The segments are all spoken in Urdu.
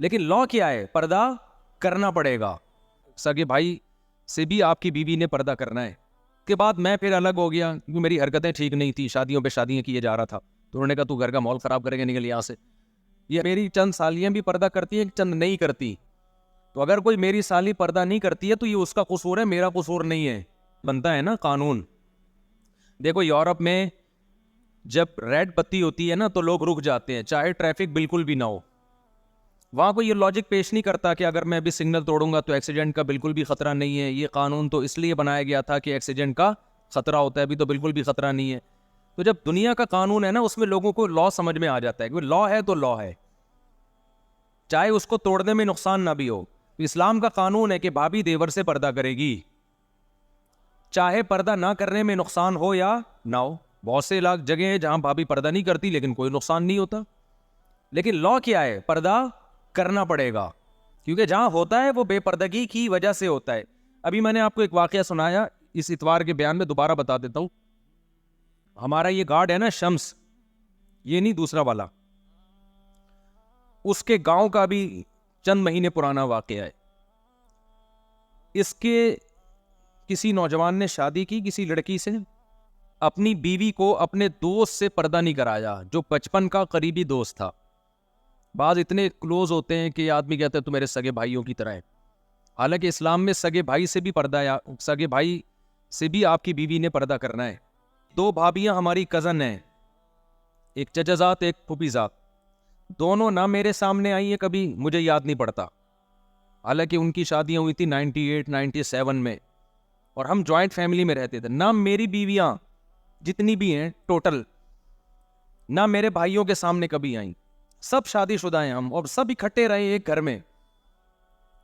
لیکن لا کیا ہے؟ پردہ کرنا پڑے گا. سگے بھائی سے بھی آپ کی بیوی نے پردہ کرنا ہے. کے بعد میں پھر الگ ہو گیا کیونکہ میری حرکتیں ٹھیک نہیں تھی, شادیوں پہ شادیاں کیے جا رہا تھا. تو انہوں نے کہا تو گھر کا ماحول خراب کرے گا, نکل یہاں سے. یہ میری چند سالیاں بھی پردہ کرتی ہیں, چند نہیں کرتی. تو اگر کوئی میری سالی پردہ نہیں کرتی ہے تو یہ اس کا قصور ہے, میرا قصور نہیں ہے. بنتا ہے نا قانون. دیکھو یورپ میں جب ریڈ بتی ہوتی ہے نا تو لوگ رک جاتے ہیں چاہے ٹریفک بالکل بھی نہ ہو. وہاں کوئی یہ لاجک پیش نہیں کرتا کہ اگر میں ابھی سگنل توڑوں گا تو ایکسیڈنٹ کا بالکل بھی خطرہ نہیں ہے. یہ قانون تو اس لیے بنایا گیا تھا کہ ایکسیڈنٹ کا خطرہ ہوتا ہے, ابھی تو بالکل بھی خطرہ نہیں ہے. تو جب دنیا کا قانون ہے نا اس میں لوگوں کو لا سمجھ میں آ جاتا ہے کہ لا ہے تو لا ہے, چاہے اس کو توڑنے میں نقصان نہ بھی ہو. اسلام کا قانون ہے کہ بھابی دیور سے پردہ کرے گی, چاہے پردہ نہ کرنے میں نقصان ہو یا نہ ہو. بہت سے جگہ ہیں جہاں بھابی پردہ نہیں کرتی لیکن کوئی نقصان نہیں ہوتا. لیکن لا کیا ہے؟ پردہ کرنا پڑے گا, کیونکہ جہاں ہوتا ہے وہ بے پردگی کی وجہ سے ہوتا ہے. ابھی میں نے آپ کو ایک واقعہ سنایا, اس اتوار کے بیان میں دوبارہ بتا دیتا ہوں. ہمارا یہ گارڈ ہے نا شمس, یہ نہیں دوسرا والا, اس کے گاؤں کا بھی چند مہینے پرانا واقعہ ہے. اس کے کسی نوجوان نے شادی کی کسی لڑکی سے, اپنی بیوی کو اپنے دوست سے پردہ نہیں کرایا جو بچپن کا قریبی دوست تھا. بعض اتنے کلوز ہوتے ہیں کہ آدمی کہتا ہے تو میرے سگے بھائیوں کی طرح ہے. حالانکہ اسلام میں سگے بھائی سے بھی پردہ, سگے بھائی سے بھی آپ کی بیوی نے پردہ کرنا ہے. 2 بھابیاں ہماری کزن ہیں, ایک چچا زاد ایک پھوپھی زاد. دونوں نہ میرے سامنے آئی ہیں کبھی, مجھے یاد نہیں پڑتا. حالانکہ ان کی شادیاں ہوئی تھی 98 97 میں, اور ہم جوائنٹ فیملی میں رہتے تھے. نہ میری بیویاں جتنی بھی ہیں ٹوٹل, نہ میرے بھائیوں کے سامنے کبھی آئیں. سب شادی شدہ ہیں ہم, اور سب اکٹھے رہے ایک گھر میں.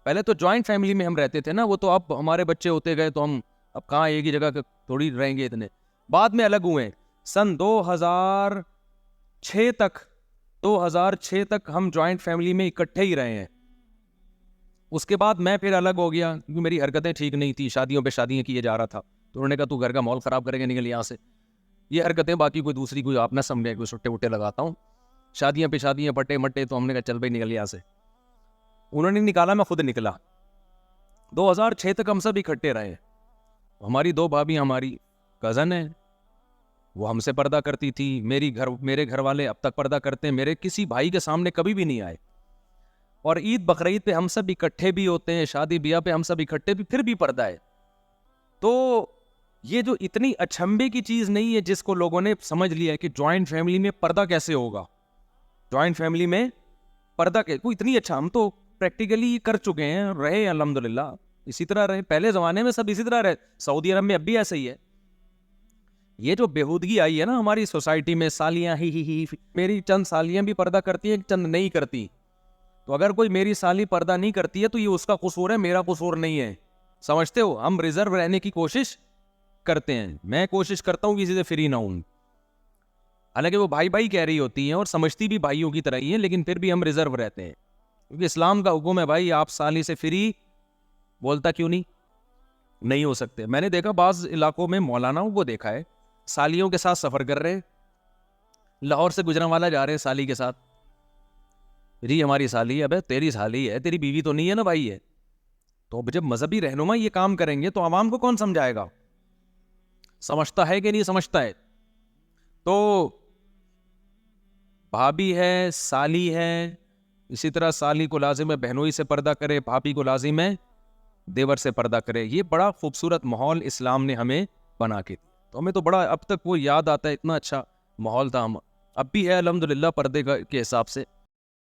پہلے تو جوائنٹ فیملی میں ہم رہتے تھے نا, وہ تو اب ہمارے بچے ہوتے گئے تو ہم اب کہاں ایک ہی جگہ تھوڑی رہیں گے اتنے. بعد میں الگ ہوئے سن 2006 تک ہم جوائنٹ فیملی میں اکٹھے ہی رہے ہیں. اس کے بعد میں پھر الگ ہو گیا کیونکہ میری حرکتیں ٹھیک نہیں تھی, شادیوں پہ شادیاں کیے جا رہا تھا. تو انہوں نے کہا تو گھر کا ماحول خراب کرے گا, نکل یہاں سے. یہ حرکتیں باقی کوئی دوسری کوئی آپ نہ سمجھے, کوئی سٹے وٹے لگاتا ہوں, شادیاں پہ شادیاں پٹے مٹے. تو ہم نے کہا چل بھائی نکل یہاں سے. انہوں نے نکالا, میں خود نکلا. 2006 تک ہم سب اکٹھے رہے. ہماری 2 بھابی ہماری کزن ہیں, وہ ہم سے پردہ کرتی تھی. میرے گھر والے اب تک پردہ کرتے ہیں, میرے کسی بھائی کے سامنے کبھی بھی نہیں آئے. اور عید بقرعید پہ ہم سب اکٹھے بھی ہوتے ہیں, شادی بیاہ پہ ہم سب اکٹھے بھی, پھر بھی پردہ ہے. تو یہ جو اتنی اچھمبے کی چیز نہیں ہے جس کو لوگوں نے سمجھ لیا ہے کہ جوائنٹ فیملی میں پردہ کیسے ہوگا, جوائنٹ فیملی میں پردہ کوئی اتنی اچھا. ہم تو پریکٹیکلی کر چکے ہیں, رہے الحمدللہ اسی طرح رہے. پہلے زمانے میں سب اسی طرح رہے, سعودی عرب میں اب بھی ایسا ہی ہے. یہ جو بےہودگی آئی ہے نا ہماری سوسائٹی میں, سالیاں ہی میری چند سالیاں بھی پردہ کرتی ہیں, چند نہیں کرتی. تو اگر کوئی میری سالی پردہ نہیں کرتی ہے تو یہ اس کا قصور ہے, میرا قصور نہیں ہے. سمجھتے ہو, ہم ریزرو رہنے کی کوشش کرتے ہیں. میں کوشش کرتا ہوں کسی سے فری نہ ہوں, حالانکہ وہ بھائی بھائی کہہ رہی ہوتی ہیں اور سمجھتی بھی بھائیوں کی طرح ہی ہیں, لیکن پھر بھی ہم ریزرو رہتے ہیں. کیونکہ اسلام کا حکم ہے بھائی, آپ سالی سے فری بولتا کیوں نہیں ہو سکتے. میں نے دیکھا بعض علاقوں میں مولاناؤں کو دیکھا ہے سالیوں کے ساتھ سفر کر رہے, لاہور سے گجرانوالا جا رہے سالی کے ساتھ. جی ہماری سالی ہے. ابے تیری سالی ہے, تیری بیوی تو نہیں ہے نا بھائی ہے. تو جب مذہبی رہنما یہ کام کریں گے تو عوام کو کون سمجھائے گا؟ سمجھتا ہے کہ نہیں سمجھتا ہے؟ تو بھابی ہے, سالی ہے, اسی طرح سالی کو لازم ہے بہنوئی سے پردہ کرے, بھابی کو لازم ہے دیور سے پردہ کرے. یہ بڑا خوبصورت ماحول اسلام نے ہمیں بنا کے دیا. تو ہمیں تو بڑا اب تک وہ یاد آتا ہے, اتنا اچھا ماحول تھا. ہم اب بھی ہے الحمدللہ پردے کے حساب سے.